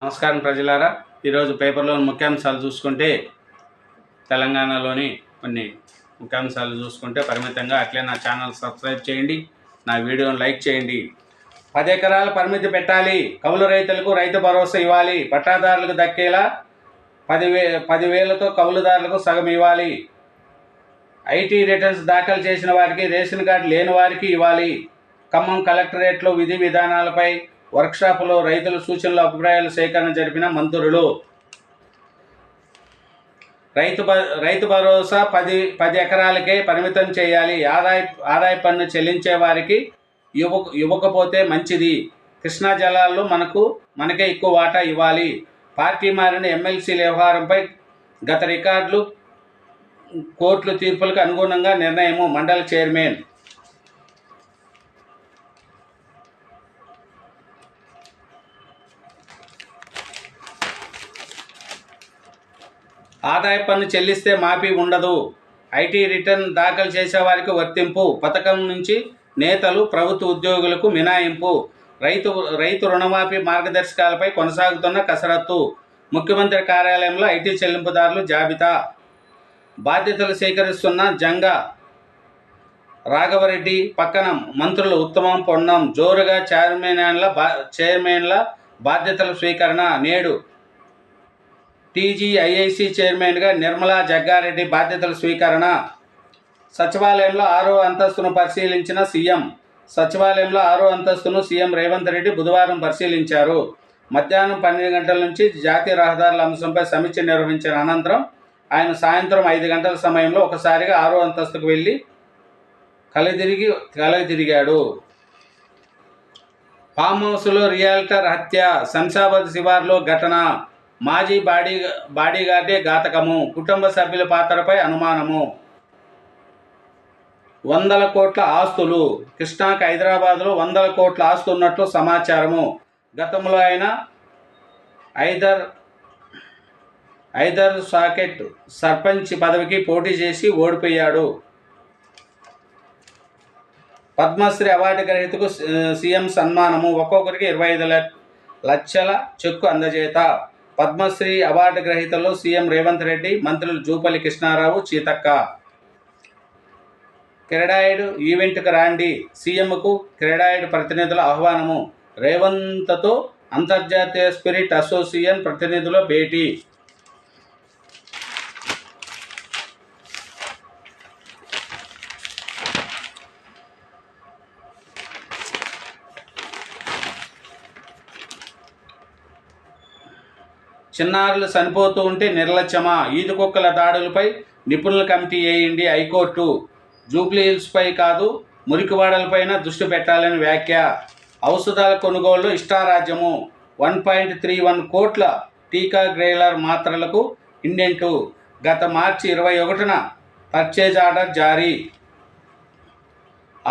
నమస్కారం ప్రజలారా, ఈరోజు పేపర్లోని ముఖ్యాంశాలు చూసుకుంటే తెలంగాణలోని కొన్ని ముఖ్యాంశాలు చూసుకుంటే పరిమితంగా అట్లే నా ఛానల్ సబ్స్క్రైబ్ చేయండి, నా వీడియోను లైక్ చేయండి. 10 ఎకరాల పరిమితి పెట్టాలి, కౌలు రైతులకు రైతు భరోసా ఇవ్వాలి, పట్టాదారులకు దక్కేలా 10,000తో కౌలుదారులకు సగం ఇవ్వాలి, ఐటీ రిటర్న్స్ దాఖలు చేసిన వారికి రేషన్ కార్డు లేని వారికి ఇవ్వాలి. ఖమ్మం కలెక్టరేట్లో విధి విధానాలపై వర్క్షాపులో రైతుల సూచనలు అభిప్రాయాల సేకరణ జరిపిన మంత్రులు. రైతు భరోసా 10 ఎకరాలకే పరిమితం చేయాలి, ఆదాయ పన్ను చెల్లించే వారికి ఇవ్వకపోతే మంచిది, కృష్ణా జలాల్లో మనకే ఎక్కువ వాటా ఇవ్వాలి, పార్టీ మారిన ఎమ్మెల్సీల వ్యవహారంపై గత రికార్డులు కోర్టుల తీర్పులకు అనుగుణంగా నిర్ణయము. మండలి చైర్మన్. ఆదాయ పన్ను చెల్లిస్తే మాఫీ ఉండదు, ఐటీ రిటర్న్ దాఖలు చేసేవారికి వర్తింపు, పథకం నుంచి నేతలు ప్రభుత్వ ఉద్యోగులకు మినహాయింపు, రైతు రుణమాఫీ మార్గదర్శకాలపై కొనసాగుతున్న కసరత్తు, ముఖ్యమంత్రి కార్యాలయంలో ఐటీ చెల్లింపుదారులు జాబితా, బాధ్యతలు స్వీకరిస్తున్న జంగా రాఘవరెడ్డి పక్కన మంత్రులు ఉత్తమం పొన్నం, జోరుగా చైర్మన్ల బాధ్యతల స్వీకరణ. నేడు టీజీఐఐసి చైర్మన్గా నిర్మలా జగ్గారెడ్డి బాధ్యతల స్వీకరణ. సచివాలయంలో 6వ అంతస్తును పరిశీలించిన సీఎం. సచివాలయంలో 6వ అంతస్తును సీఎం రేవంత్ రెడ్డి బుధవారం పరిశీలించారు. మధ్యాహ్నం 12 గంటల నుంచి జాతీయ రహదారుల అంశంపై సమీక్ష నిర్వహించిన అనంతరం ఆయన సాయంత్రం 5 గంటల సమయంలో ఒకసారిగా 6వ అంతస్తుకు వెళ్ళి కలిదిరిగాడు. ఫామ్ హౌస్లో రియాల్టర్ హత్య, శంషాబాద్ శివార్లో ఘటన, మాజీ బాడీగార్డే ఘాతకము, కుటుంబ సభ్యుల పాత్రపై అనుమానము. 100 కోట్ల ఆస్తులు. కృష్ణాకి హైదరాబాద్లో 100 కోట్ల ఆస్తు ఉన్నట్లు సమాచారము. గతంలో ఆయన ఐదర్ సాకెట్ సర్పంచ్ పదవికి పోటీ చేసి ఓడిపోయాడు. పద్మశ్రీ అవార్డు గ్రహీతకు సీఎం సన్మానము, ఒక్కొక్కరికి 25 లక్షల చెక్కు అందజేత. పద్మశ్రీ అవార్డు గ్రహీతల్లో సీఎం రేవంత్ రెడ్డి, మంత్రులు జూపల్లి కృష్ణారావు, చీతక్క. క్రెడాయిడ్ ఈవెంట్కు రాండి, సీఎంకు క్రెడాయిడ్ ప్రతినిధుల ఆహ్వానము. రేవంత్తో అంతర్జాతీయ స్పిరిట్ అసోసియేషన్ ప్రతినిధుల భేటీ. చిన్నారులు చనిపోతూ ఉంటే నిర్లక్ష్యమా, ఈదు కుక్కల దాడులపై నిపుణుల కమిటీ వేయండి హైకోర్టు. జూబ్లీ హిల్స్పై కాదు మురికివాడలపైన దృష్టి పెట్టాలని వ్యాఖ్య. ఔషధాల కొనుగోళ్లు ఇష్టారాజ్యము, 1.31 కోట్ల టీకా గ్రేలర్ మాత్రలకు ఇండెంటు. గత మార్చి 21న పర్చేజ్ ఆర్డర్ జారీ.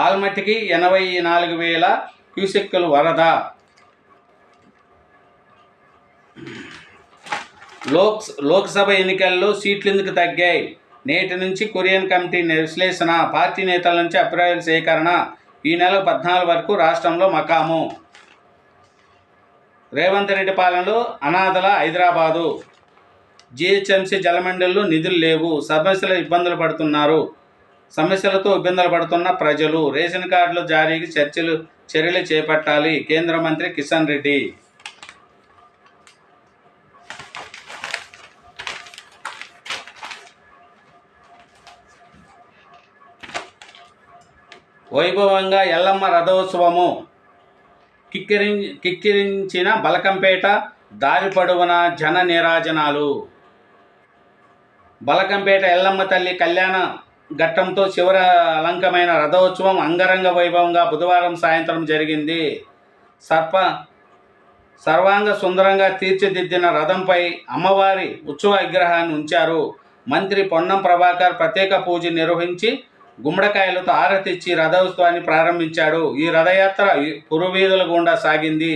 ఆల్మట్టికి 84,000 క్యూసెక్కులు వరద. లోక్సభ ఎన్నికల్లో సీట్లు ఎందుకు తగ్గాయి? నేటి నుంచి కొరియన్ కమిటీ విశ్లేషణ, పార్టీ నేతల నుంచి అభిప్రాయాల సేకరణ. ఈ నెల 14 వరకు రాష్ట్రంలో మకాము. రేవంత్ రెడ్డి పాలనలో అనాథల హైదరాబాదు. జీహెచ్ఎంసీ జలమండలిలో నిధులు లేవు, సమస్యలతో ఇబ్బందులు పడుతున్న ప్రజలు. రేషన్ కార్డుల జారీకి చర్యలు చేపట్టాలి, కేంద్ర మంత్రి కిషన్ రెడ్డి. వైభవంగా ఎల్లమ్మ రథోత్సవము. కిక్కిరించిన బలకంపేట, దారి పొడవున జన నీరాజనాలు. బలకంపేట ఎల్లమ్మ తల్లి కళ్యాణ ఘట్టంతో చివరి అలంకమైన రథోత్సవం అంగరంగ వైభవంగా బుధవారం సాయంత్రం జరిగింది. సర్వాంగ సుందరంగా తీర్చిదిద్దిన రథంపై అమ్మవారి ఉత్సవ విగ్రహాన్ని ఉంచారు. మంత్రి పొన్నం ప్రభాకర్ ప్రత్యేక పూజ నిర్వహించి గుమ్మడికాయలతో ఆరతిచ్చి రథోత్సవాన్ని ప్రారంభించాడు. ఈ రథయాత్ర పురవీధుల గుండా సాగింది.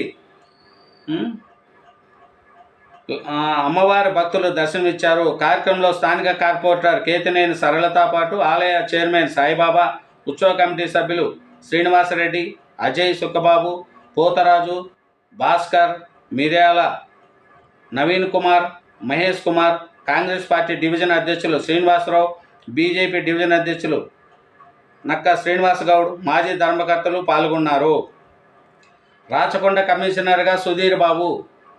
అమ్మవారి భక్తులు దర్శనమిచ్చారు. కార్యక్రమంలో స్థానిక కార్పొరేటర్ కేతినేని సరళతో పాటు ఆలయ చైర్మన్ సాయిబాబా, ఉత్సవ కమిటీ సభ్యులు శ్రీనివాసరెడ్డి, అజయ్ సుక్కబాబు, పోతరాజు, భాస్కర్, మిర్యాల నవీన్ కుమార్, మహేష్ కుమార్, కాంగ్రెస్ పార్టీ డివిజన్ అధ్యక్షులు శ్రీనివాసరావు, బీజేపీ డివిజన్ అధ్యక్షులు నక్కా శ్రీనివాస్ గౌడ్, మాజీ ధర్మకర్తలు పాల్గొన్నారు. రాచకొండ కమిషనర్గా సుధీర్ బాబు,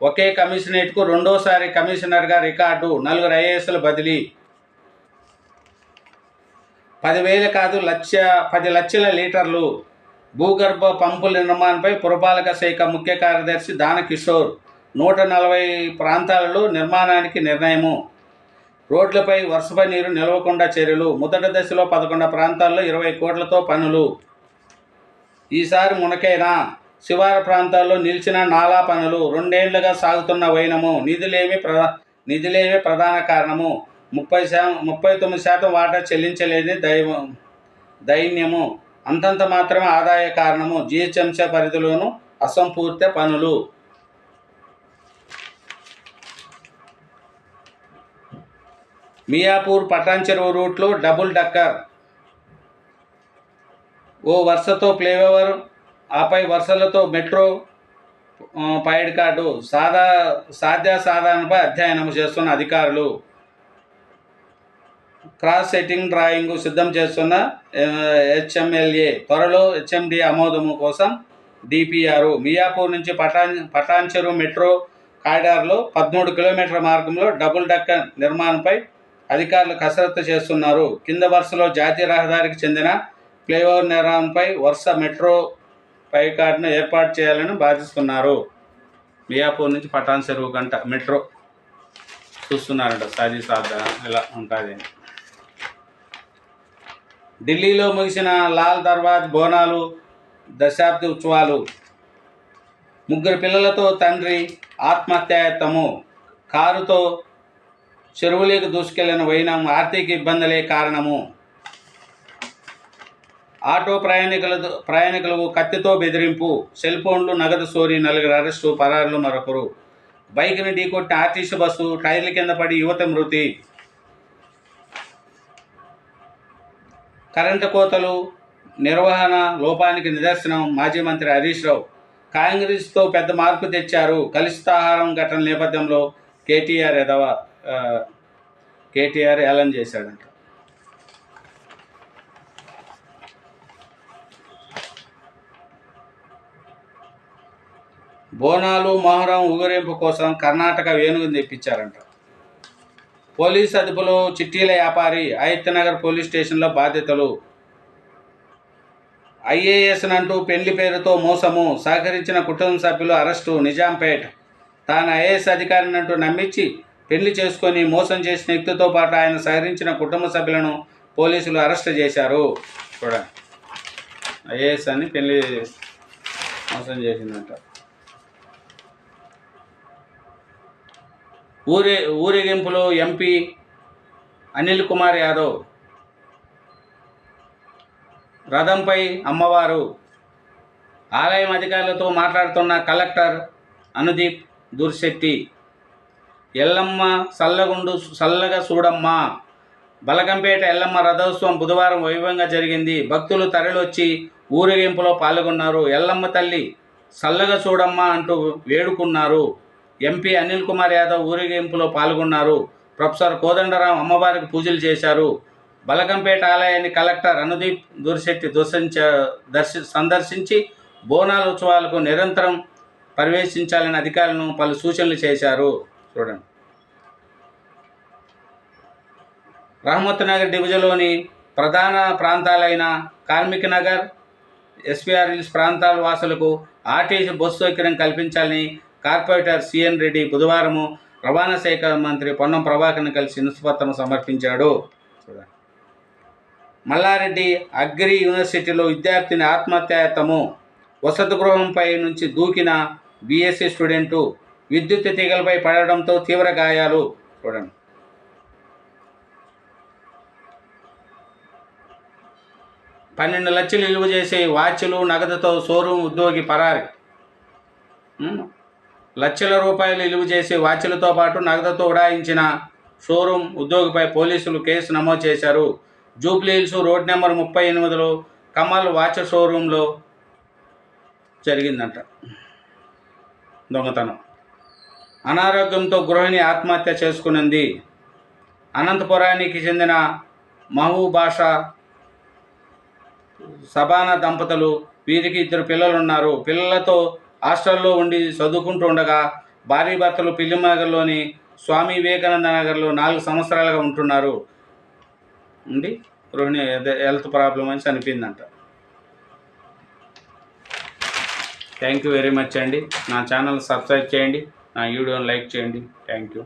ఒకే కమిషనరేట్కు రెండోసారి కమిషనర్గా రికార్డు, 4 ఐఏఎస్ల బదిలీ. 10,000 కాదు 10 లక్షల లీటర్లు భూగర్భ పంపుల నిర్మాణంపై పురపాలక శాఖ ముఖ్య కార్యదర్శి దానకిషోర్. 140 ప్రాంతాలలో నిర్మాణానికి నిర్ణయము. రోడ్లపై వర్షపు నీరు నిలవకుండా చర్యలు. మొదటి దశలో 11 ప్రాంతాల్లో 20 కోట్లతో పనులు. ఈసారి మునకైనా శివారు ప్రాంతాల్లో నిలిచిన నాలా పనులు. 2 ఏళ్లుగా సాగుతున్న వైనము. నిధులేమి ప్రధాన కారణము. 39% వాటా చెల్లించలేని దైన్యము. అంతంత మాత్రమే ఆదాయ కారణము. జీహెచ్ఎంసీ పరిధిలోనూ అసంపూర్తి పనులు. మియాపూర్ పటాన్ చెరువు రూట్లో డబుల్ డక్కర్. ఓ వరుసతో ఫ్లైఓవర్, ఆపై వరుసలతో మెట్రో పైడ్ కార్డు. సాధ్యాసాధనపై అధ్యయనం చేస్తున్న అధికారులు. క్రాస్ సెట్టింగ్ డ్రాయింగ్ సిద్ధం చేస్తున్న హెచ్ఎంఎల్ఏ. త్వరలో హెచ్ఎండి ఆమోదము కోసం డిపిఆర్. మియాపూర్ నుంచి పటాన్ చెరువు మెట్రో కారిడార్లో 13 కిలోమీటర్ల మార్గంలో డబుల్ డక్కర్ నిర్మాణంపై అధికారులు కసరత్తు చేస్తున్నారు. కింద వరుసలో జాతీయ రహదారికి చెందిన ఫ్లైఓవర్ నిర్మాణంపై వరుస మెట్రో పైకార్డును ఏర్పాటు చేయాలని భావిస్తున్నారు. మియాపూర్ నుంచి పటాన్ చెరువు గంట మెట్రో చూస్తున్నారంట. సాధ్య ఇలా ఉంటుంది. ఢిల్లీలో ముగిసిన లాల్ దర్వాజ్ బోనాలు దశాబ్ది ఉత్సవాలు. 3 పిల్లలతో తండ్రి ఆత్మహత్యాయత్నము. కారుతో చెరువులోకి దూసుకెళ్లిన వైనం. ఆర్థిక ఇబ్బందులే కారణము. ఆటో ప్రయాణికులకు కత్తితో బెదిరింపు. సెల్ ఫోన్లు, నగదు చోరీ. 4 అరెస్టు, పరారులు మరొకరు. బైక్ని ఢీకొట్టిన ఆర్టీసీ బస్సు టైర్ల కింద పడి యువతి మృతి. కరెంటు కోతలు నిర్వహణ లోపానికి నిదర్శనం. మాజీ మంత్రి హరీష్ రావు కాంగ్రెస్తో పెద్ద మార్పు తెచ్చారు. కలుషితాహారం ఘటన నేపథ్యంలో కేటీఆర్ ఏలన్ చేశాడంట. బోనాలు మొహరం ఊరేగింపు కోసం కర్ణాటక వేణుగుని తెప్పించారంట. పోలీస్ అదుపులో చిట్టీల వ్యాపారి. అయత్నగర్ పోలీస్ స్టేషన్లో బాధ్యతలు. ఐఏఎస్ నంటూ పెళ్లి పేరుతో మోసము. సహకరించిన కుటుంబ సభ్యులు అరెస్టు. నిజాంపేట్. తాను ఐఏఎస్ అధికారినంటూ నమ్మించి పెళ్లి చేసుకొని మోసం చేసిన వ్యక్తితో పాటు ఆయన సహకరించిన కుటుంబ సభ్యులను పోలీసులు అరెస్ట్ చేశారు. చూడండి, ఐఏఎస్ అని పెళ్లి మోసం చేసిందంట. ఊరేగింపులో ఎంపీ అనిల్ కుమార్ యాదవ్. రథంపై అమ్మవారు. ఆలయం అధికారులతో మాట్లాడుతున్న కలెక్టర్ అనుదీప్ దుర్శెట్టి. ఎల్లమ్మ చల్లగా చూడమ్మ. బలకంపేట ఎల్లమ్మ రథోత్సవం బుధవారం వైభవంగా జరిగింది. భక్తులు తరలివచ్చి ఊరేగింపులో పాల్గొన్నారు. ఎల్లమ్మ తల్లి చల్లగా చూడమ్మ అంటూ వేడుకున్నారు. ఎంపీ అనిల్ కుమార్ యాదవ్ ఊరేగింపులో పాల్గొన్నారు. ప్రొఫెసర్ కోదండరాం అమ్మవారికి పూజలు చేశారు. బలకంపేట ఆలయాన్ని కలెక్టర్ అనుదీప్ దుర్శెట్టి సందర్శించి బోనాల ఉత్సవాలకు నిరంతరం పర్యవేక్షించాలని అధికారులను పలు సూచనలు చేశారు. చూడండి, రహమత్ నగర్ డివిజన్లోని ప్రధాన ప్రాంతాలైన కార్మిక్ నగర్, ఎస్పీఆర్ హిల్స్ ప్రాంతాల వాసులకు ఆర్టీసీ బస్సు సౌకర్యం కల్పించాలని కార్పొరేటర్ సిఎన్ రెడ్డి బుధవారము రవాణా శాఖ మంత్రి పొన్నం ప్రభాకర్ని కలిసి వినతిపత్రం సమర్పించాడు. చూడండి, మల్లారెడ్డి అగ్రి యూనివర్సిటీలో విద్యార్థిని ఆత్మహత్యాయత్నము. వసతి గృహంపై నుంచి దూకిన బీఎస్సీ స్టూడెంటు విద్యుత్ తీగలపై పడడంతో తీవ్ర గాయాలు. చూడండి, 12 లక్షలు విలువ చేసే వాచ్లు నగదుతో షోరూమ్ ఉద్యోగి పరారి. లక్షల రూపాయలు విలువ చేసే వాచ్లతో పాటు నగదుతో ఉడాయించిన షోరూమ్ ఉద్యోగిపై పోలీసులు కేసు నమోదు చేశారు. జూబ్లీ హిల్స్ రోడ్ నెంబర్ 38లో కమల్ వాచ్ షోరూంలో జరిగిందంట దొంగతనం. అనారోగ్యంతో గృహిణి ఆత్మహత్య చేసుకునింది. అనంతపురానికి చెందిన మహబూబాషా సబానా దంపతులు. వీరికి 2 పిల్లలు ఉన్నారు. పిల్లలతో హాస్టల్లో ఉండి చదువుకుంటూ ఉండగా భార్య భర్తలు పిల్లినగర్లోని స్వామి వివేకానంద నగర్లో 4 సంవత్సరాలుగా ఉంటున్నారు. గృహిణి హెల్త్ ప్రాబ్లం అని చనిపోయిందంట. థ్యాంక్ యూ వెరీ మచ్ అండి. నా ఛానల్ సబ్స్క్రైబ్ చేయండి, నా వీడియోని లైక్ చేయండి. Thank you.